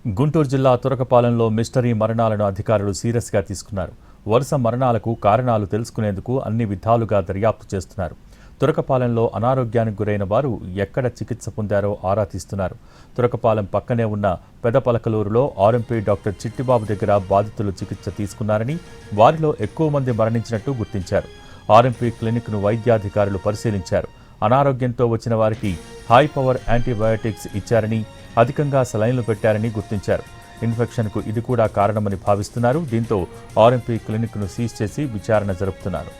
గుంటూరు జిల్లా తురకపాలెంలో మిస్టరీ మరణాలను అధికారులు సీరియస్గా తీసుకున్నారు. వరుస మరణాలకు కారణాలు తెలుసుకునేందుకు అన్ని విధాలుగా దర్యాప్తు చేస్తున్నారు. తురకపాలెంలో అనారోగ్యానికి గురైన వారు ఎక్కడ చికిత్స పొందారో ఆరా తీస్తున్నారు. తురకపాలెం పక్కనే ఉన్న పెదపలకలూరులో ఆర్ఎంపీ డాక్టర్ చిట్టిబాబు దగ్గర బాధితులు చికిత్స తీసుకున్నారని, వారిలో ఎక్కువ మంది మరణించినట్టు గుర్తించారు. ఆర్ఎంపీ క్లినిక్ను వైద్యాధికారులు పరిశీలించారు. అనారోగ్యంతో వచ్చిన వారికి హై పవర్ యాంటీబయాటిక్స్ ఇచ్చారని, అధికంగా సెలైన్లు పెట్టారని గుర్తించారు. ఇన్ఫెక్షన్కు ఇది కూడా కారణమని భావిస్తున్నారు. దీంతో ఆర్ఎంపీ క్లినిక్ను సీజ్ చేసి విచారణ జరుపుతున్నారు.